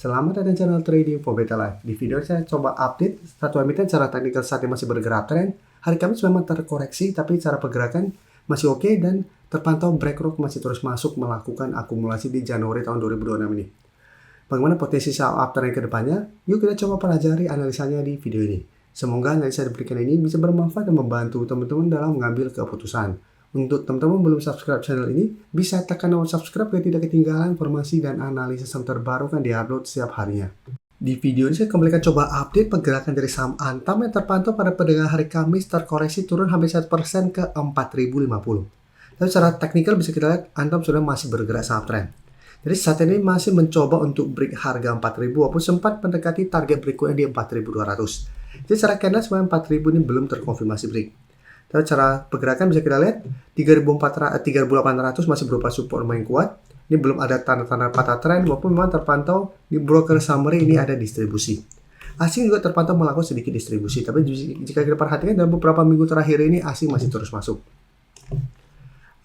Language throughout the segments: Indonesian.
Selamat datang channel Trading for Better Life. Di video ini saya coba update satu emiten secara teknikal saat ini masih bergerak tren. Hari Kamis memang terkoreksi, tapi cara pergerakan masih oke dan terpantau BlackRock masih terus masuk melakukan akumulasi di Januari tahun 2026 ini. Bagaimana potensi saham uptrend ke depannya? Yuk kita coba pelajari analisanya di video ini. Semoga analisa yang diberikan ini bisa bermanfaat dan membantu teman-teman dalam mengambil keputusan. Untuk teman-teman belum subscribe channel ini, bisa tekan tombol subscribe biar tidak ketinggalan informasi dan analisis yang terbaru kan diupload setiap harinya. Di video ini saya kembali akan coba update pergerakan dari saham Antam yang terpantau pada perdagangan hari Kamis terkoreksi turun hampir 1% ke 4.050. Tapi secara teknikal bisa kita lihat Antam sudah masih bergerak sangat tren. Jadi saat ini masih mencoba untuk break harga 4.000 walaupun sempat mendekati target berikutnya di 4.200. Jadi secara candle sebenarnya 4.000 ini belum terkonfirmasi break. Tapi cara pergerakan bisa kita lihat 3.800 masih berupa support lumayan kuat. Ini belum ada tanda-tanda patah tren walaupun memang terpantau di broker summary ini ada distribusi. Asing juga terpantau melakukan sedikit distribusi, tapi jika kita perhatikan dalam beberapa minggu terakhir ini asing masih terus masuk.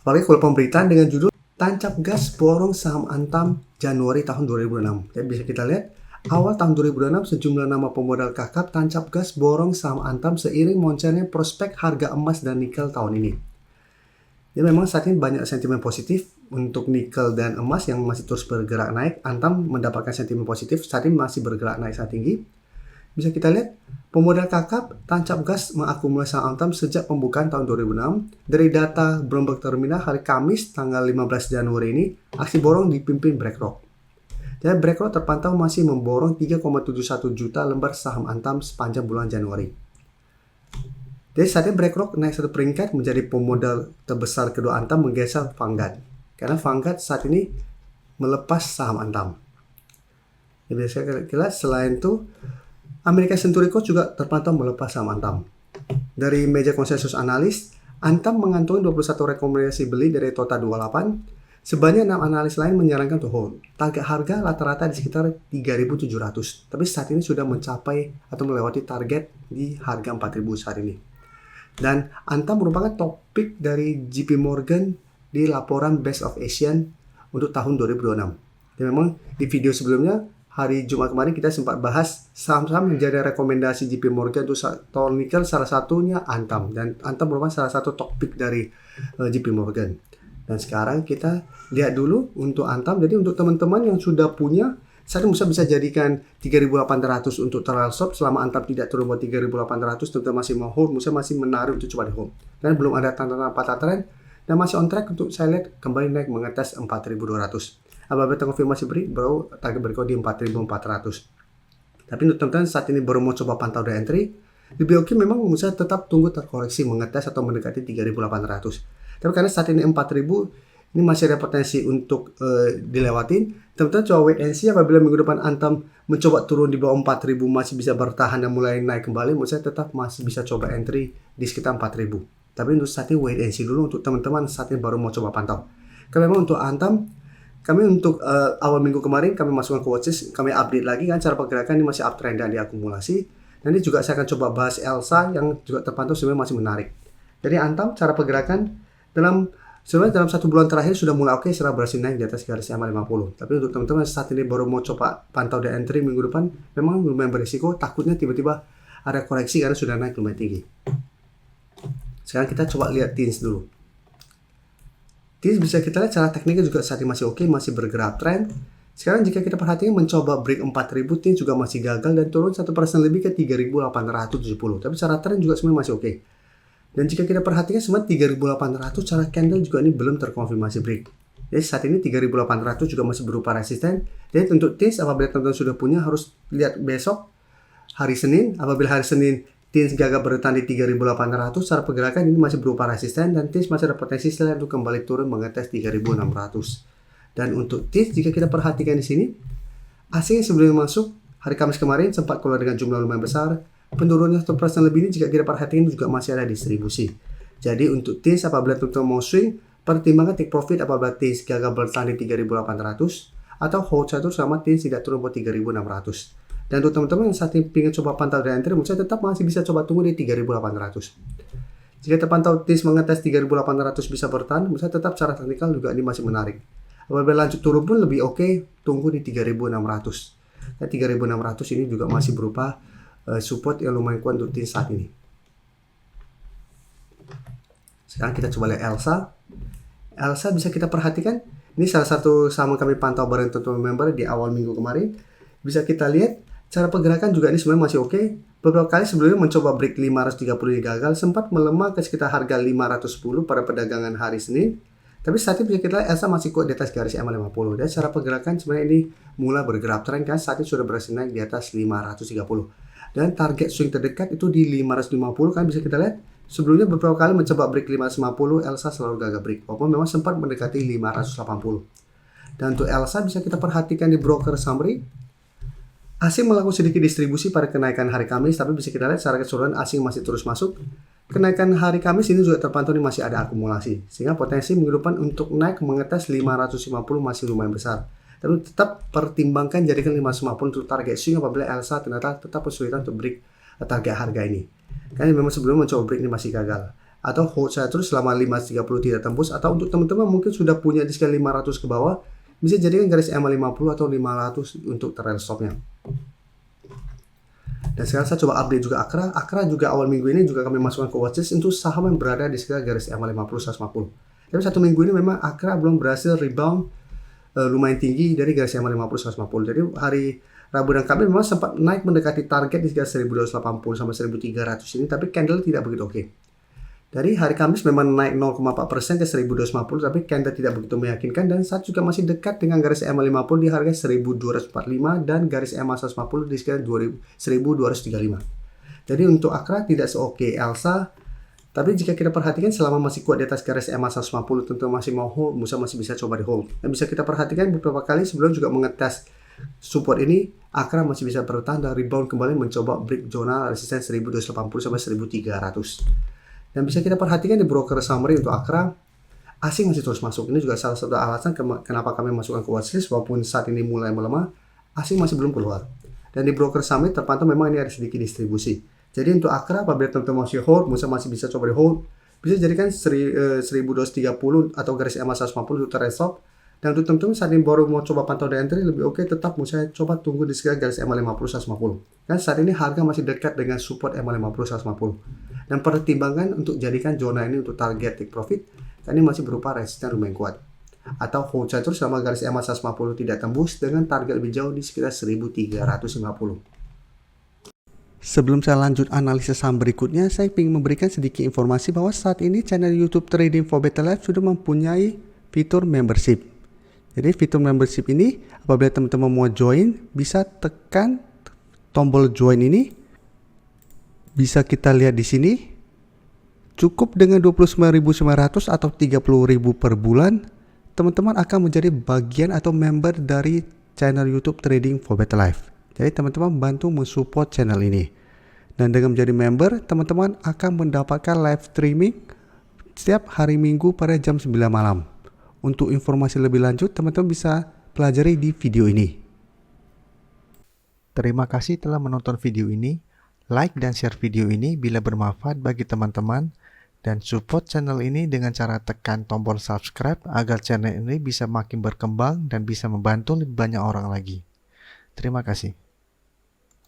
Apalagi kalau pemberitaan dengan judul tancap gas borong saham Antam Januari tahun 2006. Jadi bisa kita lihat awal tahun 2006 sejumlah nama pemodal kakap tancap gas borong saham Antam seiring moncernya prospek harga emas dan nikel tahun ini. Jadi memang saat ini banyak sentimen positif untuk nikel dan emas yang masih terus bergerak naik. Antam mendapatkan sentimen positif saat ini masih bergerak naik sangat tinggi. Bisa kita lihat pemodal kakap tancap gas mengakumulasi saham Antam sejak pembukaan tahun 2006. Dari data Bloomberg Terminal hari Kamis tanggal 15 Januari ini aksi borong dipimpin BlackRock. Dan BlackRock terpantau masih memborong 3,71 juta lembar saham Antam sepanjang bulan Januari. Jadi saat ini BlackRock naik satu peringkat menjadi pemodal terbesar kedua Antam menggeser Vanguard. Karena Vanguard saat ini melepas saham Antam. Jadi saya kira selain itu American Century Coach juga terpantau melepas saham Antam. Dari meja konsensus analis, Antam mengantongi 21 rekomendasi beli dari total 28. Sebanyak 6 analis lain menyarankan to hold. Target harga rata-rata di sekitar 3.700. Tapi saat ini sudah mencapai atau melewati target di harga 4.000 saat ini. Dan Antam merupakan topik dari JP Morgan di laporan Best of Asian untuk tahun 2026. Dan memang di video sebelumnya, hari Jumat kemarin kita sempat bahas saham-saham yang jadi rekomendasi JP Morgan untuk tahun nikel, salah satunya Antam. Dan Antam merupakan salah satu topik dari JP Morgan. Dan sekarang kita lihat dulu untuk Antam. Jadi untuk teman-teman yang sudah punya, saya bisa jadikan 3.800 untuk trial stop. Selama Antam tidak turun ke 3.800, tentu masih mau hold, masih menarik untuk coba di hold. Dan belum ada tanda-tanda patah tren dan masih on track untuk saya lihat kembali naik mengetes 4.200. Apabila terkonfirmasi break, baru target berikut di 4.400. Tapi untuk teman-teman saat ini baru mau coba pantau dari entry, lebih oke memang saya tetap tunggu terkoreksi mengetes atau mendekati 3.800. Tapi karena saat ini 4.000, ini masih ada potensi untuk dilewatin. Teman-teman coba wait and see apabila minggu depan Antam mencoba turun di bawah 4.000 masih bisa bertahan dan mulai naik kembali, menurut saya tetap masih bisa coba entry di sekitar 4.000. Tapi untuk saat ini wait and see dulu untuk teman-teman saat ini baru mau coba pantau. Karena memang untuk Antam, kami untuk awal minggu kemarin kami masukkan ke watchlist, kami update lagi kan cara pergerakan ini masih uptrend dan diakumulasi. Nanti juga saya akan coba bahas Elsa yang juga terpantau sebenarnya masih menarik. Jadi Antam cara pergerakan sebenarnya dalam 1 bulan terakhir sudah mulai oke setelah berhasil naik di atas garis EMA 50. Tapi untuk teman-teman saat ini baru mau coba pantau dan entry minggu depan, memang lumayan berisiko, takutnya tiba-tiba ada koreksi karena sudah naik lumayan tinggi. Sekarang kita coba lihat TINS dulu. TINS bisa kita lihat secara tekniknya juga saat ini masih oke, masih bergerak trend. Sekarang jika kita perhatikan mencoba break 4.000, TINS juga masih gagal dan turun 1% lebih ke 3.870. Tapi secara trend juga sebenarnya masih oke. Dan jika kita perhatikan sebenarnya 3.800 cara candle juga ini belum terkonfirmasi break. Jadi saat ini 3.800 juga masih berupa resisten. Jadi untuk TINS apabila teman-teman sudah punya harus lihat besok hari Senin. Apabila hari Senin TINS gagal bertahan di 3.800, cara pergerakan ini masih berupa resisten dan TINS masih ada potensi setelah untuk kembali turun mengetes 3.600. Dan untuk TINS jika kita perhatikan di sini, asing sebelum masuk hari Kamis kemarin sempat keluar dengan jumlah lumayan besar. Penurunan 1% lebih ini jika kita perhatikan juga masih ada distribusi. Jadi untuk TINS apabila teman-teman mau swing, pertimbangkan take profit apabila TINS gagal bertahan di 3.800 atau hold satu sama TINS tidak turun ke 3.600. Dan untuk teman-teman yang saat ini ingin coba pantau dari entry, saya tetap masih bisa coba tunggu di 3.800. Jika terpantau TINS mengetes 3.800 bisa bertahan, saya tetap secara teknikal juga ini masih menarik. Apabila lanjut turun pun lebih oke, tunggu di 3.600. Dan 3.600 ini juga masih berupa support yang lumayan kuat untuk saat ini. Sekarang kita coba lihat Elsa. Elsa bisa kita perhatikan, ini salah satu saham kami pantau bareng teman-teman member di awal minggu kemarin. Bisa kita lihat cara pergerakan juga ini sebenarnya masih oke. Beberapa kali sebelumnya mencoba break 530 ini gagal, sempat melemah ke sekitar harga 510 pada perdagangan hari Senin. Tapi saat ini bisa kita lihat Elsa masih kuat di atas garis EMA 50. Dan cara pergerakan sebenarnya ini mulai bergerak tren kan, saat ini sudah berhasil naik di atas 530. Dan target swing terdekat itu di 550 kan, bisa kita lihat. Sebelumnya beberapa kali mencoba break 550, Elsa selalu gagal break, walaupun memang sempat mendekati 580. Dan untuk Elsa bisa kita perhatikan di broker summary, asing melakukan sedikit distribusi pada kenaikan hari Kamis, tapi bisa kita lihat secara keseluruhan asing masih terus masuk. Kenaikan hari Kamis ini juga terpantau ini masih ada akumulasi, sehingga potensi minggu depan untuk naik mengetes 550 masih lumayan besar. Tapi tetap pertimbangkan jadikan 550 untuk target swing apabila Elsa ternyata tetap kesulitan untuk break target harga ini. Karena memang sebelum mencoba break ini masih gagal. Atau hold saya terus selama 530 tidak tembus, atau untuk teman-teman mungkin sudah punya di skala 500 ke bawah, bisa jadikan garis EMA 50 atau 500 untuk trail stopnya. Dan sekarang saya coba update juga Akra. Akra juga awal minggu ini juga kami masukkan ke watchlist untuk saham yang berada di sekitar garis EMA 50 150. Tapi satu minggu ini memang Akra belum berhasil rebound lumayan tinggi dari garis EMA 50 150. Jadi hari Rabu dan Kamis memang sempat naik mendekati target di sekitar 1280 sampai 1300 ini, tapi candle tidak begitu oke. Dari hari Kamis memang naik 0,4% ke 1250, tapi candle tidak begitu meyakinkan, dan saat juga masih dekat dengan garis EMA 50 di harga 1245 dan garis EMA 150 di sekitar 1235. Jadi untuk Akra tidak seoke Elsa, tapi jika kita perhatikan selama masih kuat di atas garis EMA 150 tentu masih mau hold, masih bisa coba di hold. Dan bisa kita perhatikan beberapa kali sebelum juga mengetes support ini, Akra masih bisa bertahan dan rebound kembali mencoba break zona resisten 1280 sampai 1300. Dan bisa kita perhatikan di broker summary untuk Akra, asing masih terus masuk. Ini juga salah satu alasan kenapa kami masukkan ke watchlist, walaupun saat ini mulai melemah, asing masih belum keluar. Dan di broker summary terpantau memang ini ada sedikit distribusi. Jadi untuk Akra apabila teman-teman masih hold, masih bisa coba di hold, bisa jadikan 1230 atau garis EMA 150 untuk trade stop. Dan untuk teman-teman saat ini baru mau coba pantau di entry, lebih oke tetap saya coba tunggu di sekitar garis EMA 50 150. Dan saat ini harga masih dekat dengan support EMA 50 150. Dan pertimbangan untuk jadikan zona ini untuk target take profit, karena ini masih berupa resisten lumayan kuat. Atau hold saya terus selama garis EMA 150 tidak tembus dengan target lebih jauh di sekitar 1350. Sebelum saya lanjut analisis saham berikutnya, saya ingin memberikan sedikit informasi bahwa saat ini channel YouTube Trading for Better Life sudah mempunyai fitur membership. Jadi fitur membership ini apabila teman-teman mau join, bisa tekan tombol join ini. Bisa kita lihat di sini. Cukup dengan 29.900 atau 30.000 per bulan, teman-teman akan menjadi bagian atau member dari channel YouTube Trading for Better Life. Jadi teman-teman bantu mensupport channel ini. Dan dengan menjadi member, teman-teman akan mendapatkan live streaming setiap hari Minggu pada jam 9 malam. Untuk informasi lebih lanjut, teman-teman bisa pelajari di video ini. Terima kasih telah menonton video ini. Like dan share video ini bila bermanfaat bagi teman-teman. Dan support channel ini dengan cara tekan tombol subscribe agar channel ini bisa makin berkembang dan bisa membantu lebih banyak orang lagi. Terima kasih.